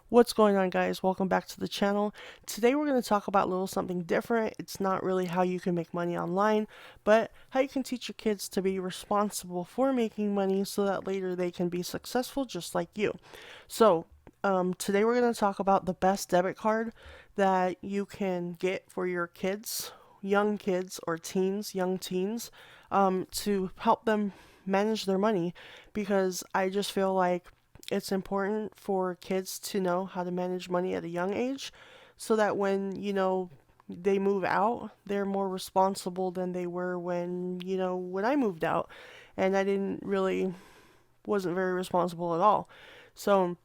What's going on, guys? Welcome back to the channel. Today we're going to talk about a little something different. It's not really how you can make money online, but how you can teach your kids to be responsible for making money so that later they can be successful just like you. So, today we're going to talk about the best debit card that you can get for your kids, young kids or teens, young teens, to help them manage their money, because I just feel like it's important for kids to know how to manage money at a young age so that when, they move out, they're more responsible than they were when I moved out and I didn't really wasn't very responsible at all. So,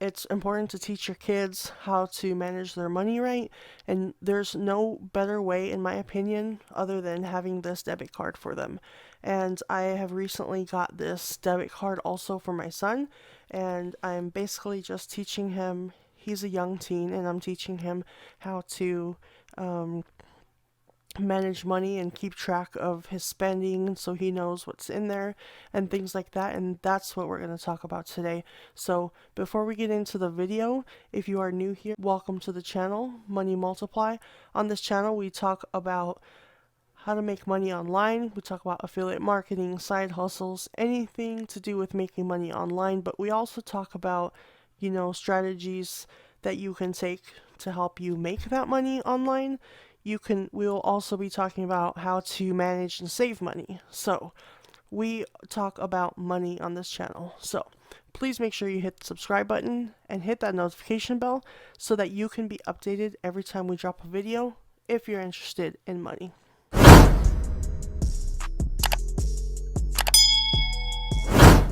it's important to teach your kids how to manage their money right, and there's no better way, in my opinion, other than having this debit card for them. And I have recently got this debit card also for my son, and I'm basically just teaching him. He's a young teen, and I'm teaching him how to um, manage money and keep track of his spending so he knows what's in there and things like that. And that's what we're going to talk about today. So before we get into the video, if you are new here, welcome to the channel, Money Multiply. On this channel we talk about how to make money online. We talk about affiliate marketing, side hustles, anything to do with making money online, but we also talk about, strategies that you can take to help you make that money online. We will also be talking about how to manage and save money. So, we talk about money on this channel. So, please make sure you hit the subscribe button and hit that notification bell so that you can be updated every time we drop a video if you're interested in money.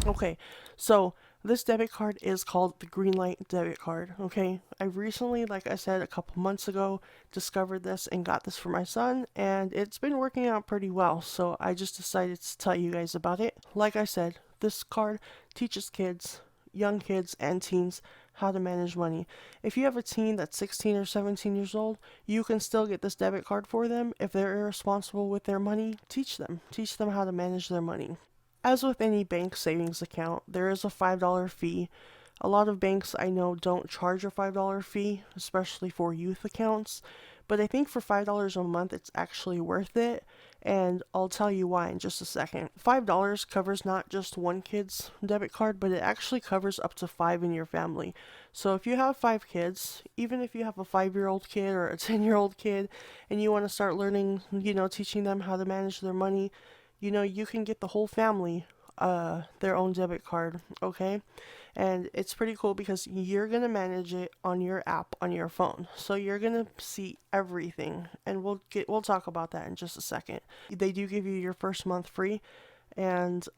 Okay, so this debit card is called the Greenlight Debit card. Okay, I recently, like I said, a couple months ago, discovered this and got this for my son, and it's been working out pretty well. So I just decided to tell you guys about it. Like I said, this card teaches kids, young kids, and teens how to manage money. If you have a teen that's 16 or 17 years old, you can still get this debit card for them. If they're irresponsible with their money, teach them. Teach them how to manage their money. As with any bank savings account, there is a $5 fee. A lot of banks I know don't charge a $5 fee, especially for youth accounts, but I think for $5 a month it's actually worth it, and I'll tell you why in just a second. $5 covers not just one kid's debit card, but it actually covers up to 5 in your family. So if you have 5 kids, even if you have a 5-year-old kid or a 10-year-old kid, and you want to start learning, teaching them how to manage their money, you can get the whole family their own debit card, okay? And it's pretty cool because you're going to manage it on your app on your phone. So you're going to see everything, and we'll talk about that in just a second. They do give you your first month free, and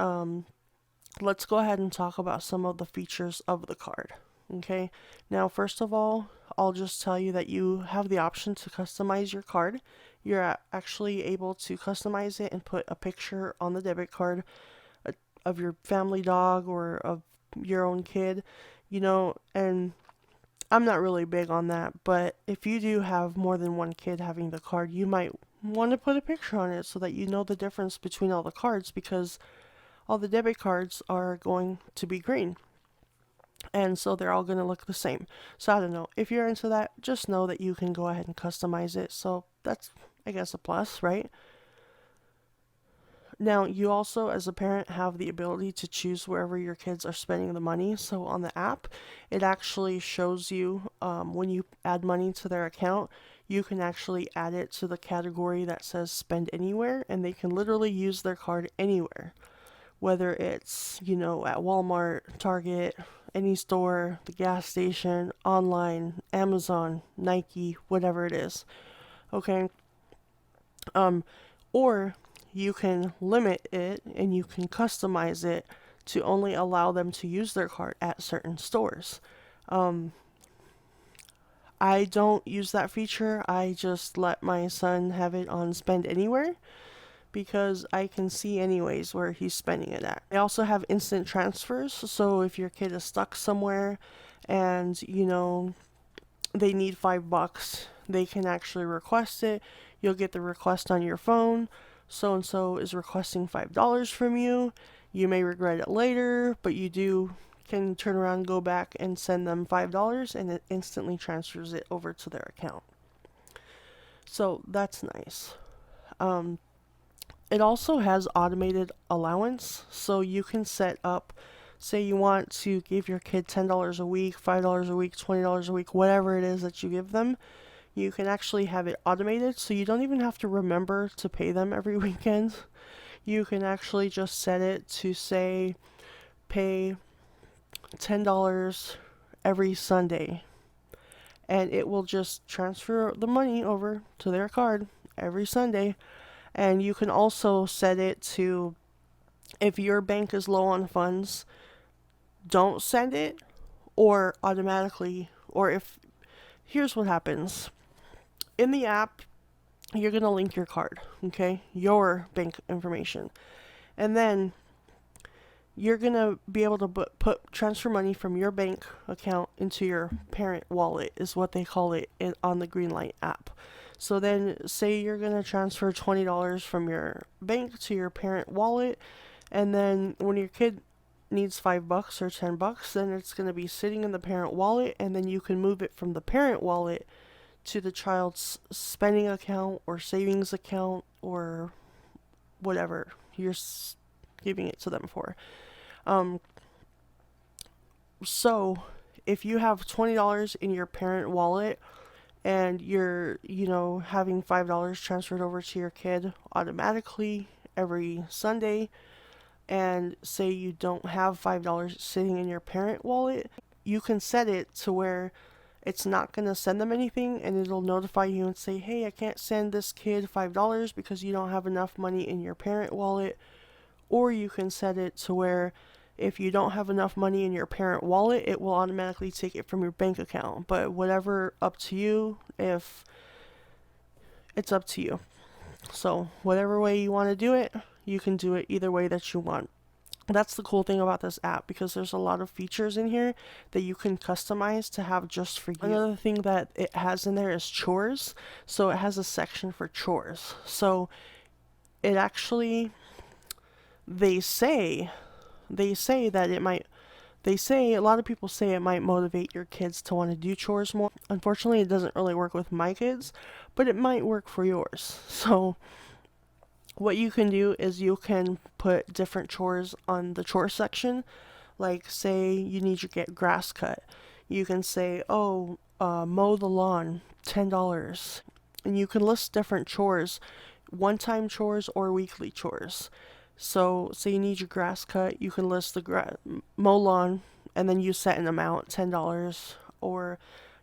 let's go ahead and talk about some of the features of the card. Okay? Now, first of all, I'll just tell you that you have the option to customize your card. You're actually able to customize it and put a picture on the debit card of your family dog or of your own kid, and I'm not really big on that, but if you do have more than one kid having the card, you might want to put a picture on it so that you know the difference between all the cards, because all the debit cards are going to be green. And so they're all going to look the same. So I don't know. If you're into that, just know that you can go ahead and customize it. So that's, I guess, a plus, right? Now, you also, as a parent, have the ability to choose wherever your kids are spending the money. So on the app, it actually shows you when you add money to their account, you can actually add it to the category that says spend anywhere, and they can literally use their card anywhere. Whether it's, at Walmart, Target, any store, the gas station, online, Amazon, Nike, whatever it is. Okay? Um, or you can limit it and you can customize it to only allow them to use their card at certain stores. Um, I don't use that feature. I just let my son have it on Spend Anywhere because I can see anyways where he's spending it at. I also have instant transfers, so if your kid is stuck somewhere and, they need $5, they can actually request it. You'll get the request on your phone. So and so is requesting $5 from you. You may regret it later, but you do can turn around and go back and send them $5 and it instantly transfers it over to their account. So that's nice. It also has automated allowance, so you can set up, say you want to give your kid $10 a week, $5 a week, $20 a week, whatever it is that you give them. You can actually have it automated, so you don't even have to remember to pay them every weekend. You can actually just set it to say pay $10 every Sunday, and it will just transfer the money over to their card every Sunday. And you can also set it to, if your bank is low on funds, don't send it, or automatically, or if, here's what happens. In the app, you're going to link your card, okay? Your bank information. And then you're going to be able to transfer money from your bank account into your parent wallet, is what they call it on the Greenlight app. So then say you're going to transfer $20 from your bank to your parent wallet, and then when your kid needs $5 or $10, then it's going to be sitting in the parent wallet, and then you can move it from the parent wallet to the child's spending account or savings account or whatever you're giving it to them for. So if you have $20 in your parent wallet and you're, having $5 transferred over to your kid automatically every Sunday, and say you don't have $5 sitting in your parent wallet, you can set it to where it's not going to send them anything, and it'll notify you and say, hey, I can't send this kid $5 because you don't have enough money in your parent wallet. Or you can set it to where if you don't have enough money in your parent wallet, it will automatically take it from your bank account. But whatever, up to you. If it's up to you. So whatever way you want to do it, you can do it either way that you want. That's the cool thing about this app, because there's a lot of features in here that you can customize to have just for you. Another thing that it has in there is chores. So it has a section for chores. So it actually, they say that it might, a lot of people say it might motivate your kids to want to do chores more. Unfortunately, it doesn't really work with my kids, but it might work for yours. So what you can do is you can put different chores on the chore section. Like, say you need to get grass cut. You can say, mow the lawn, $10. And you can list different chores, one-time chores or weekly chores. So, say you need your grass cut, you can list the mow lawn, and then you set an amount, $10. Or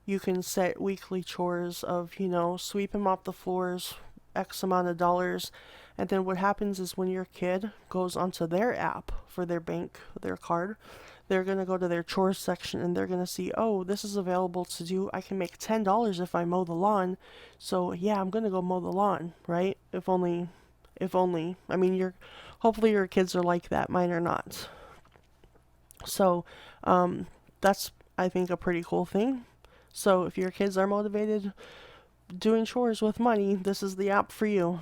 you can set weekly chores of, sweep and mop the floors, X amount of dollars. And then what happens is when your kid goes onto their app for their bank, their card, they're going to go to their chores section and they're going to see, oh, this is available to do. I can make $10 if I mow the lawn. So yeah, I'm going to go mow the lawn, right? If only. I mean, hopefully your kids are like that. Mine are not. So that's, I think, a pretty cool thing. So if your kids are motivated doing chores with money, this is the app for you.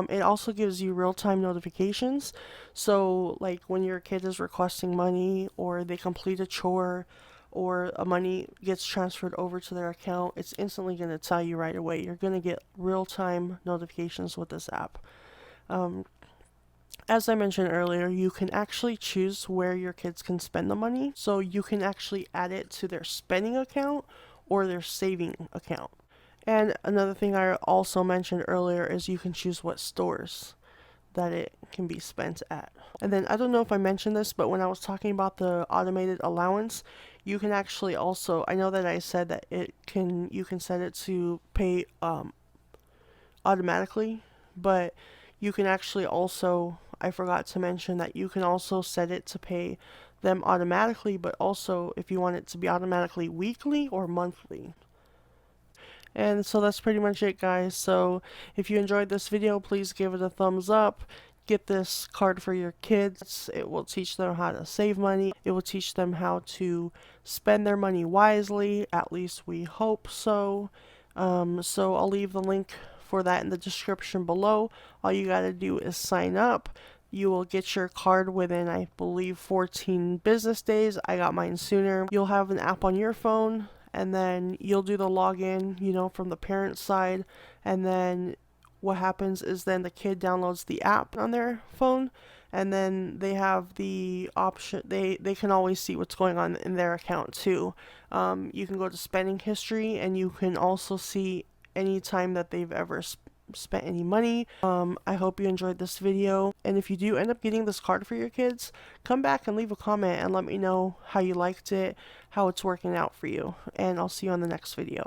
It also gives you real-time notifications. So like when your kid is requesting money, or they complete a chore, or money gets transferred over to their account, it's instantly going to tell you right away. You're going to get real-time notifications with this app. As I mentioned earlier, you can actually choose where your kids can spend the money. So you can actually add it to their spending account or their saving account. And another thing I also mentioned earlier is you can choose what stores that it can be spent at. And then I don't know if I mentioned this, but when I was talking about the automated allowance, you can actually also, I know that I said that you can set it to pay automatically, but you can actually also, I forgot to mention that you can also set it to pay them automatically, but also if you want it to be automatically weekly or monthly. And so that's pretty much it, guys. So if you enjoyed this video, please give it a thumbs up. Get this card for your kids. It will teach them how to save money. It will teach them how to spend their money wisely. At least we hope so. So I'll leave the link for that in the description below. All you gotta do is sign up. You will get your card within, I believe, 14 business days. I got mine sooner. You'll have an app on your phone, and then you'll do the login, from the parent side, and then what happens is then the kid downloads the app on their phone, and then they have the option, they can always see what's going on in their account too. You can go to spending history, and you can also see any time that they've ever spent any money. I hope you enjoyed this video, and if you do end up getting this card for your kids, come back and leave a comment and let me know how you liked it, how it's working out for you, and I'll see you on the next video.